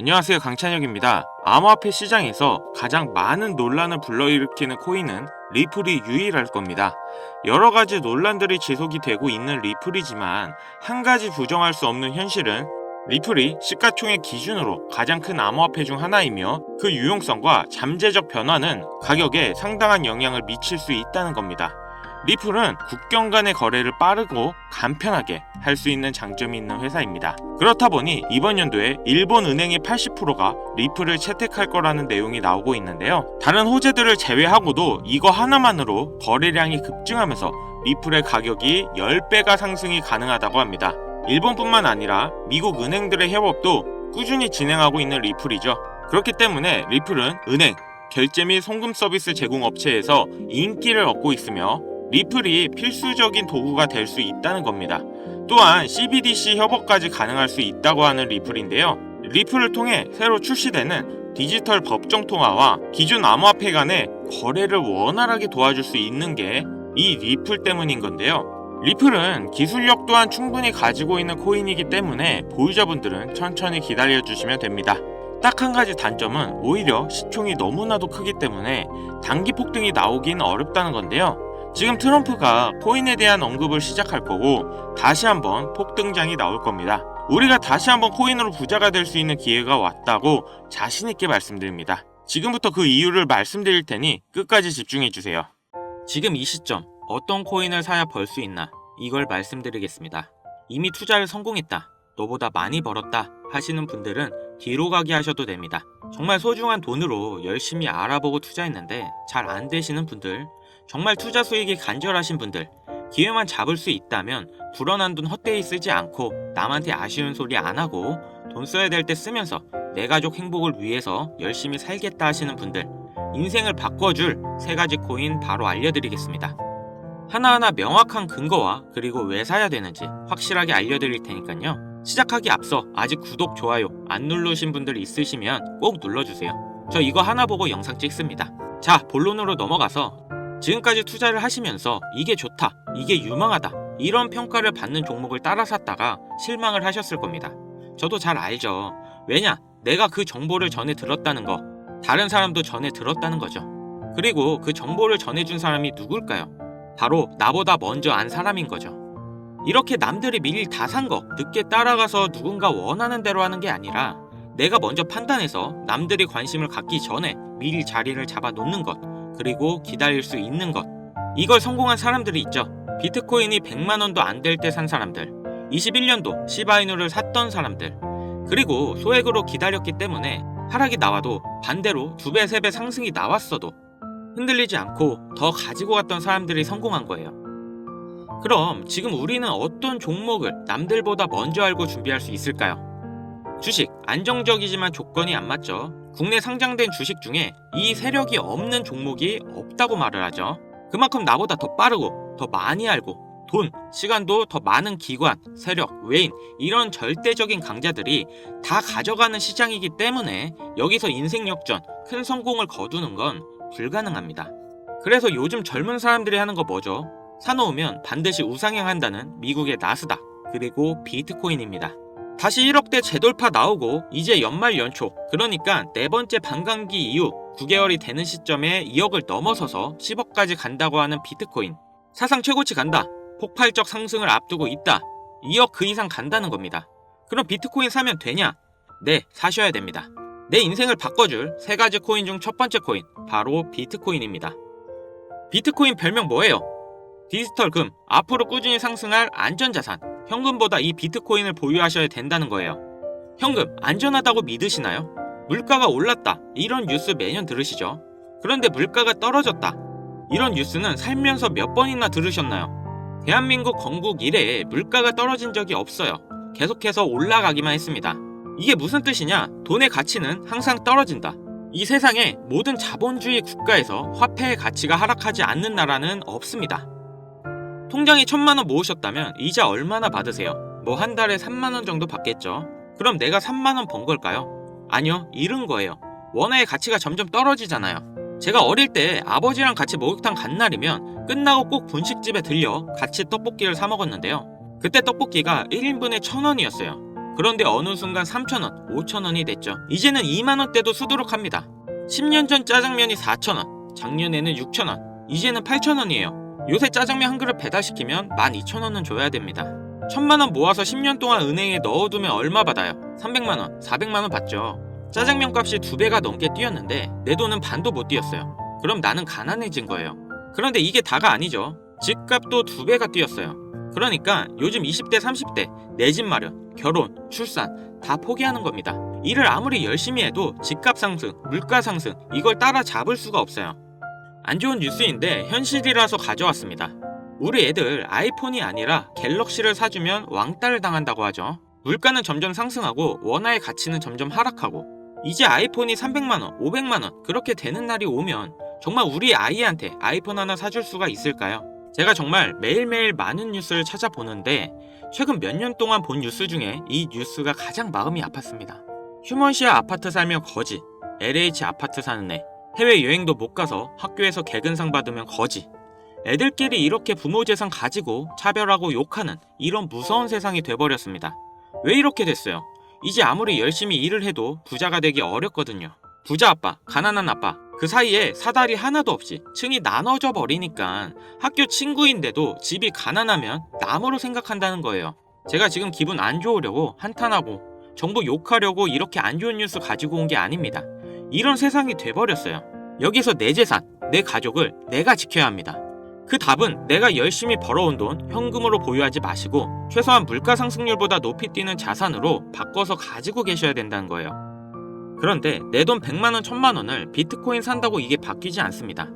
안녕하세요, 강찬혁입니다. 암호화폐 시장에서 가장 많은 논란을 불러일으키는 코인은 리플이 유일할 겁니다. 여러 가지 논란들이 지속이 되고 있는 리플이지만 한 가지 부정할 수 없는 현실은 리플이 시가총액 기준으로 가장 큰 암호화폐 중 하나이며 그 유용성과 잠재적 변화는 가격에 상당한 영향을 미칠 수 있다는 겁니다. 리플은 국경 간의 거래를 빠르고 간편하게 할 수 있는 장점이 있는 회사입니다. 그렇다 보니 이번 연도에 일본 은행의 80%가 리플을 채택할 거라는 내용이 나오고 있는데요. 다른 호재들을 제외하고도 이거 하나만으로 거래량이 급증하면서 리플의 가격이 10배가 상승이 가능하다고 합니다. 일본뿐만 아니라 미국 은행들의 협업도 꾸준히 진행하고 있는 리플이죠. 그렇기 때문에 리플은 은행, 결제 및 송금 서비스 제공 업체에서 인기를 얻고 있으며 리플이 필수적인 도구가 될 수 있다는 겁니다. 또한 CBDC 협업까지 가능할 수 있다고 하는 리플인데요. 리플을 통해 새로 출시되는 디지털 법정 통화와 기존 암호화폐 간의 거래를 원활하게 도와줄 수 있는 게 이 리플 때문인 건데요. 리플은 기술력 또한 충분히 가지고 있는 코인이기 때문에 보유자분들은 천천히 기다려주시면 됩니다. 딱 한 가지 단점은 오히려 시총이 너무나도 크기 때문에 단기 폭등이 나오긴 어렵다는 건데요. 지금 트럼프가 코인에 대한 언급을 시작할 거고 다시 한번 폭등장이 나올 겁니다. 우리가 다시 한번 코인으로 부자가 될 수 있는 기회가 왔다고 자신있게 말씀드립니다. 지금부터 그 이유를 말씀드릴 테니 끝까지 집중해주세요. 지금 이 시점 어떤 코인을 사야 벌 수 있나 이걸 말씀드리겠습니다. 이미 투자를 성공했다, 너보다 많이 벌었다 하시는 분들은 뒤로 가기 하셔도 됩니다. 정말 소중한 돈으로 열심히 알아보고 투자했는데 잘 안 되시는 분들, 정말 투자 수익이 간절하신 분들, 기회만 잡을 수 있다면 불어난 돈 헛되이 쓰지 않고 남한테 아쉬운 소리 안 하고 돈 써야 될 때 쓰면서 내 가족 행복을 위해서 열심히 살겠다 하시는 분들, 인생을 바꿔줄 3가지 코인 바로 알려드리겠습니다. 하나하나 명확한 근거와 그리고 왜 사야 되는지 확실하게 알려드릴 테니까요. 시작하기 앞서 아직 구독, 좋아요 안 누르신 분들 있으시면 꼭 눌러주세요. 저 이거 하나 보고 영상 찍습니다. 자, 본론으로 넘어가서 지금까지 투자를 하시면서 이게 좋다, 이게 유망하다 이런 평가를 받는 종목을 따라 샀다가 실망을 하셨을 겁니다. 저도 잘 알죠. 왜냐? 내가 그 정보를 전해 들었다는 거, 다른 사람도 전해 들었다는 거죠. 그리고 그 정보를 전해준 사람이 누굴까요? 바로 나보다 먼저 안 사람인 거죠. 이렇게 남들이 미리 다 산 거 늦게 따라가서 누군가 원하는 대로 하는 게 아니라 내가 먼저 판단해서 남들이 관심을 갖기 전에 미리 자리를 잡아 놓는 것, 그리고 기다릴 수 있는 것, 이걸 성공한 사람들이 있죠. 비트코인이 100만원도 안 될 때 산 사람들, 21년도 시바이누를 샀던 사람들, 그리고 소액으로 기다렸기 때문에 하락이 나와도 반대로 2배, 3배 상승이 나왔어도 흔들리지 않고 더 가지고 갔던 사람들이 성공한 거예요. 그럼 지금 우리는 어떤 종목을 남들보다 먼저 알고 준비할 수 있을까요? 주식, 안정적이지만 조건이 안 맞죠. 국내 상장된 주식 중에 이 세력이 없는 종목이 없다고 말을 하죠. 그만큼 나보다 더 빠르고 더 많이 알고 돈, 시간도 더 많은 기관, 세력, 외인 이런 절대적인 강자들이 다 가져가는 시장이기 때문에 여기서 인생 역전, 큰 성공을 거두는 건 불가능합니다. 그래서 요즘 젊은 사람들이 하는 거 뭐죠? 사놓으면 반드시 우상향한다는 미국의 나스닥, 그리고 비트코인입니다. 다시 1억대 재돌파 나오고 이제 연말 연초, 그러니까 4번째 반감기 이후 9개월이 되는 시점에 2억을 넘어서서 10억까지 간다고 하는 비트코인. 사상 최고치 간다, 폭발적 상승을 앞두고 있다, 2억 그 이상 간다는 겁니다. 그럼 비트코인 사면 되냐? 네, 사셔야 됩니다. 내 인생을 바꿔줄 3가지 코인 중 첫 번째 코인, 바로 비트코인입니다. 비트코인 별명 뭐예요? 디지털 금, 앞으로 꾸준히 상승할 안전자산, 현금보다 이 비트코인을 보유하셔야 된다는 거예요. 현금, 안전하다고 믿으시나요? 물가가 올랐다, 이런 뉴스 매년 들으시죠? 그런데 물가가 떨어졌다, 이런 뉴스는 살면서 몇 번이나 들으셨나요? 대한민국 건국 이래에 물가가 떨어진 적이 없어요. 계속해서 올라가기만 했습니다. 이게 무슨 뜻이냐? 돈의 가치는 항상 떨어진다. 이 세상에 모든 자본주의 국가에서 화폐의 가치가 하락하지 않는 나라는 없습니다. 통장에 1000만원 모으셨다면 이자 얼마나 받으세요? 뭐 한 달에 3만원 정도 받겠죠? 그럼 내가 3만원 번 걸까요? 아니요, 잃은 거예요. 원화의 가치가 점점 떨어지잖아요. 제가 어릴 때 아버지랑 같이 목욕탕 간 날이면 끝나고 꼭 분식집에 들려 같이 떡볶이를 사 먹었는데요. 그때 떡볶이가 1인분에 1000원이었어요. 그런데 어느 순간 3,000원, 5,000원이 됐죠. 이제는 2만원대도 수두룩합니다. 10년 전 짜장면이 4,000원, 작년에는 6,000원, 이제는 8,000원이에요. 요새 짜장면 한 그릇 배달시키면 12,000원은 줘야 됩니다. 1,000만원 모아서 10년 동안 은행에 넣어두면 얼마 받아요? 300만원, 400만원 받죠. 짜장면 값이 2배가 넘게 뛰었는데 내 돈은 반도 못 뛰었어요. 그럼 나는 가난해진 거예요. 그런데 이게 다가 아니죠. 집값도 2배가 뛰었어요. 그러니까 요즘 20대, 30대 내 집 마련, 결혼, 출산 다 포기하는 겁니다. 일을 아무리 열심히 해도 집값 상승, 물가 상승 이걸 따라잡을 수가 없어요. 안 좋은 뉴스인데 현실이라서 가져왔습니다. 우리 애들 아이폰이 아니라 갤럭시를 사주면 왕따를 당한다고 하죠. 물가는 점점 상승하고 원화의 가치는 점점 하락하고 이제 아이폰이 300만원, 500만원 그렇게 되는 날이 오면 정말 우리 아이한테 아이폰 하나 사줄 수가 있을까요? 제가 정말 매일매일 많은 뉴스를 찾아보는데 최근 몇 년 동안 본 뉴스 중에 이 뉴스가 가장 마음이 아팠습니다. 휴먼시아 아파트 살면 거지, LH 아파트 사는 애, 해외여행도 못 가서 학교에서 개근상 받으면 거지, 애들끼리 이렇게 부모 재산 가지고 차별하고 욕하는 이런 무서운 세상이 돼버렸습니다. 왜 이렇게 됐어요? 이제 아무리 열심히 일을 해도 부자가 되기 어렵거든요. 부자 아빠, 가난한 아빠 그 사이에 사다리 하나도 없이 층이 나눠져 버리니까 학교 친구인데도 집이 가난하면 남으로 생각한다는 거예요. 제가 지금 기분 안 좋으려고 한탄하고 정부 욕하려고 이렇게 안 좋은 뉴스 가지고 온 게 아닙니다. 이런 세상이 돼버렸어요. 여기서 내 재산, 내 가족을 내가 지켜야 합니다. 그 답은 내가 열심히 벌어온 돈 현금으로 보유하지 마시고 최소한 물가 상승률보다 높이 뛰는 자산으로 바꿔서 가지고 계셔야 된다는 거예요. 그런데 내 돈 100만원, 1000만원을 비트코인 산다고 이게 바뀌지 않습니다.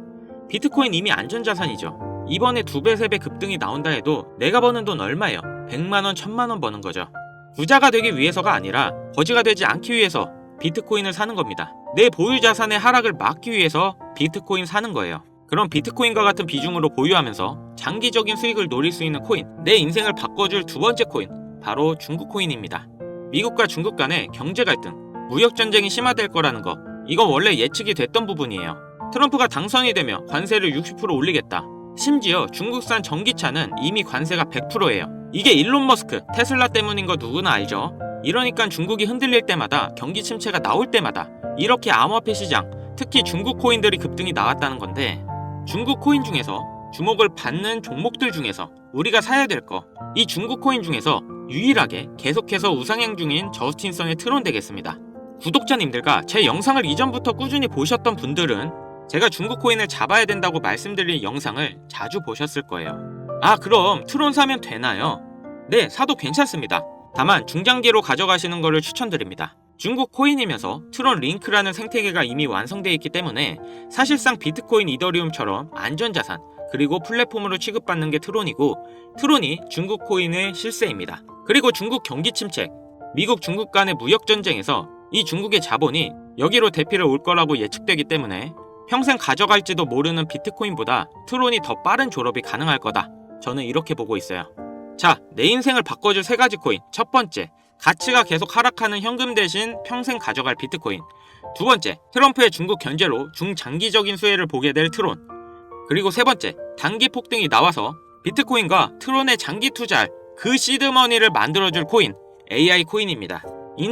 비트코인 이미 안전자산이죠. 이번에 2배, 3배 급등이 나온다 해도 내가 버는 돈 얼마예요? 100만원, 1000만원 버는 거죠. 부자가 되기 위해서가 아니라 거지가 되지 않기 위해서 비트코인을 사는 겁니다. 내 보유 자산의 하락을 막기 위해서 비트코인 사는 거예요. 그럼 비트코인과 같은 비중으로 보유하면서 장기적인 수익을 노릴 수 있는 코인, 내 인생을 바꿔줄 두 번째 코인, 바로 중국 코인입니다. 미국과 중국 간의 경제 갈등, 무역 전쟁이 심화될 거라는 거, 이건 원래 예측이 됐던 부분이에요. 트럼프가 당선이 되며 관세를 60% 올리겠다. 심지어 중국산 전기차는 이미 관세가 100%예요. 이게 일론 머스크, 테슬라 때문인 거 누구나 알죠. 이러니까 중국이 흔들릴 때마다, 경기 침체가 나올 때마다 이렇게 암호화폐 시장, 특히 중국 코인들이 급등이 나왔다는 건데, 중국 코인 중에서 주목을 받는 종목들 중에서 우리가 사야 될 거, 이 중국 코인 중에서 유일하게 계속해서 우상향 중인 저스틴성의 트론 되겠습니다. 구독자님들과 제 영상을 이전부터 꾸준히 보셨던 분들은 제가 중국 코인을 잡아야 된다고 말씀드린 영상을 자주 보셨을 거예요. 아, 그럼 트론 사면 되나요? 네, 사도 괜찮습니다. 다만 중장기로 가져가시는 것을 추천드립니다. 중국 코인이면서 트론 링크라는 생태계가 이미 완성되어 있기 때문에 사실상 비트코인, 이더리움처럼 안전자산 그리고 플랫폼으로 취급받는 게 트론이고, 트론이 중국 코인의 실세입니다. 그리고 중국 경기 침체, 미국 중국 간의 무역 전쟁에서 이 중국의 자본이 여기로 대피를 올 거라고 예측되기 때문에 평생 가져갈지도 모르는 비트코인보다 트론이 더 빠른 졸업이 가능할 거다. 저는 이렇게 보고 있어요. 자, 내 인생을 바꿔줄 3가지 코인. 첫 번째, 가치가 계속 하락하는 현금 대신 평생 가져갈 비트코인. 두 번째, 트럼프의 중국 견제로 중장기적인 수혜를 보게 될 트론. 그리고 세 번째, 단기 폭등이 나와서 비트코인과 트론의 장기 투자할 그 시드머니를 만들어줄 코인, AI 코인입니다.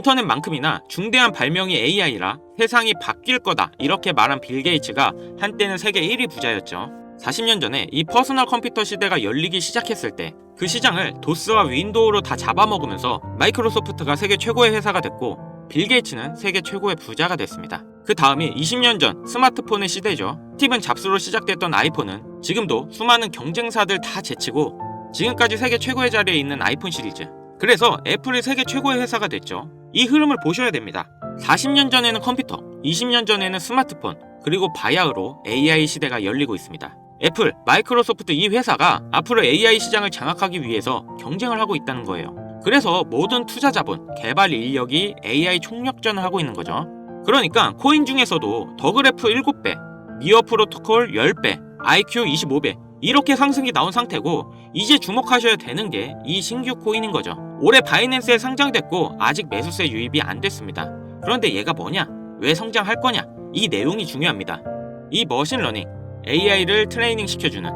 인터넷만큼이나 중대한 발명이 AI라 세상이 바뀔 거다 이렇게 말한 빌 게이츠가 한때는 세계 1위 부자였죠. 40년 전에 이 퍼스널 컴퓨터 시대가 열리기 시작했을 때 그 시장을 도스와 윈도우로 다 잡아먹으면서 마이크로소프트가 세계 최고의 회사가 됐고, 빌 게이츠는 세계 최고의 부자가 됐습니다. 그 다음이 20년 전 스마트폰의 시대죠. 스티븐 잡스로 시작됐던 아이폰은 지금도 수많은 경쟁사들 다 제치고 지금까지 세계 최고의 자리에 있는 아이폰 시리즈, 그래서 애플이 세계 최고의 회사가 됐죠. 이 흐름을 보셔야 됩니다. 40년 전에는 컴퓨터, 20년 전에는 스마트폰, 그리고 바야흐로 AI 시대가 열리고 있습니다. 애플, 마이크로소프트 이 회사가 앞으로 AI 시장을 장악하기 위해서 경쟁을 하고 있다는 거예요. 그래서 모든 투자 자본, 개발 인력이 AI 총력전을 하고 있는 거죠. 그러니까 코인 중에서도 더그래프 7배, 니어 프로토콜 10배, IQ 25배 이렇게 상승이 나온 상태고, 이제 주목하셔야 되는 게 이 신규 코인인 거죠. 올해 바이낸스에 상장됐고 아직 매수세 유입이 안 됐습니다. 그런데 얘가 뭐냐? 왜 성장할 거냐? 이 내용이 중요합니다. 이 머신러닝, AI를 트레이닝 시켜주는,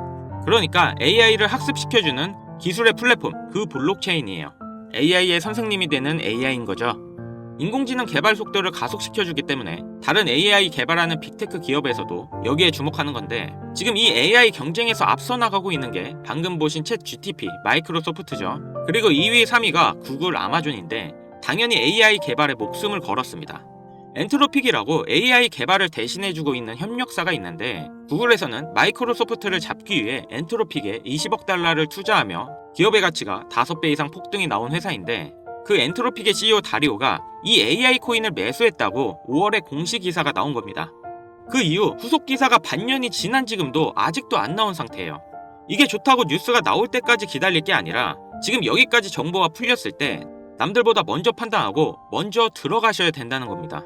그러니까 AI를 학습시켜주는 기술의 플랫폼, 그 블록체인이에요. AI의 선생님이 되는 AI인 거죠. 인공지능 개발 속도를 가속시켜주기 때문에 다른 AI 개발하는 빅테크 기업에서도 여기에 주목하는 건데, 지금 이 AI 경쟁에서 앞서 나가고 있는 게 방금 보신 챗GPT 마이크로소프트죠. 그리고 2위, 3위가 구글, 아마존인데 당연히 AI 개발에 목숨을 걸었습니다. 엔트로픽이라고 AI 개발을 대신해주고 있는 협력사가 있는데, 구글에서는 마이크로소프트를 잡기 위해 엔트로픽에 20억 달러를 투자하며 기업의 가치가 5배 이상 폭등이 나온 회사인데, 그 엔트로픽의 CEO 다리오가 이 AI 코인을 매수했다고 5월에 공식 기사가 나온 겁니다. 그 이후 후속 기사가 반년이 지난 지금도 아직도 안 나온 상태예요. 이게 좋다고 뉴스가 나올 때까지 기다릴 게 아니라 지금 여기까지 정보가 풀렸을 때 남들보다 먼저 판단하고 먼저 들어가셔야 된다는 겁니다.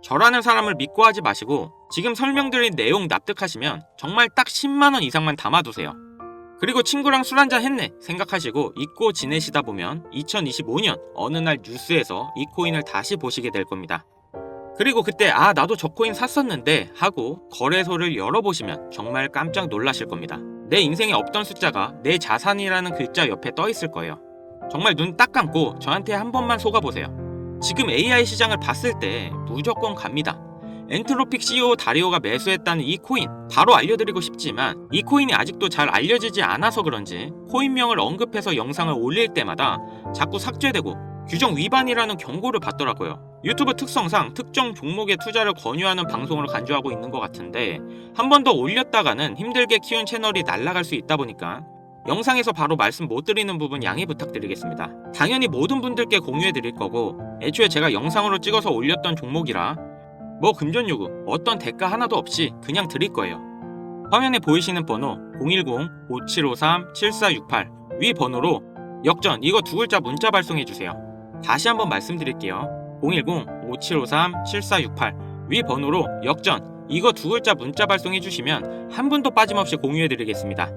저라는 사람을 믿고 하지 마시고 지금 설명드린 내용 납득하시면 정말 딱 10만원 이상만 담아두세요. 그리고 친구랑 술 한잔 했네 생각하시고 잊고 지내시다 보면 2025년 어느 날 뉴스에서 이 코인을 다시 보시게 될 겁니다. 그리고 그때 나도 저 코인 샀었는데 하고 거래소를 열어보시면 정말 깜짝 놀라실 겁니다. 내 인생에 없던 숫자가 내 자산이라는 글자 옆에 떠 있을 거예요. 정말 눈 딱 감고 저한테 한 번만 속아보세요. 지금 AI 시장을 봤을 때 무조건 갑니다. 엔트로픽 CEO 다리오가 매수했다는 이 코인 바로 알려드리고 싶지만 이 코인이 아직도 잘 알려지지 않아서 그런지 코인명을 언급해서 영상을 올릴 때마다 자꾸 삭제되고 규정 위반이라는 경고를 받더라고요. 유튜브 특성상 특정 종목에 투자를 권유하는 방송을 간주하고 있는 것 같은데, 한 번 더 올렸다가는 힘들게 키운 채널이 날아갈 수 있다 보니까 영상에서 바로 말씀 못 드리는 부분 양해 부탁드리겠습니다. 당연히 모든 분들께 공유해 드릴 거고, 애초에 제가 영상으로 찍어서 올렸던 종목이라 뭐 금전 요구, 어떤 대가 하나도 없이 그냥 드릴 거예요. 화면에 보이시는 번호 010-5753-7468 위 번호로 역전 이거 두 글자 문자 발송해 주세요. 다시 한번 말씀드릴게요. 010-5753-7468 위 번호로 역전 이거 두 글자 문자 발송해 주시면 한 분도 빠짐없이 공유해 드리겠습니다.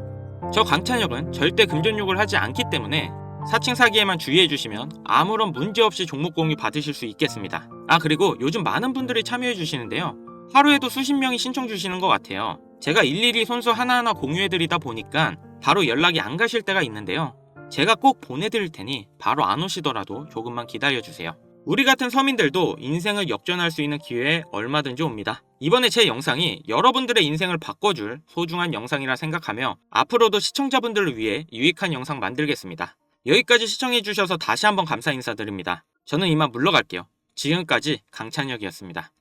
저 강찬혁은 절대 금전 요구를 하지 않기 때문에 사칭 사기에만 주의해 주시면 아무런 문제 없이 종목 공유 받으실 수 있겠습니다. 그리고 요즘 많은 분들이 참여해 주시는데요. 하루에도 수십 명이 신청 주시는 것 같아요. 제가 일일이 손수 하나하나 공유해 드리다 보니까 바로 연락이 안 가실 때가 있는데요. 제가 꼭 보내드릴 테니 바로 안 오시더라도 조금만 기다려 주세요. 우리 같은 서민들도 인생을 역전할 수 있는 기회에 얼마든지 옵니다. 이번에 제 영상이 여러분들의 인생을 바꿔줄 소중한 영상이라 생각하며 앞으로도 시청자분들을 위해 유익한 영상 만들겠습니다. 여기까지 시청해주셔서 다시 한번 감사 인사드립니다. 저는 이만 물러갈게요. 지금까지 강찬혁이었습니다.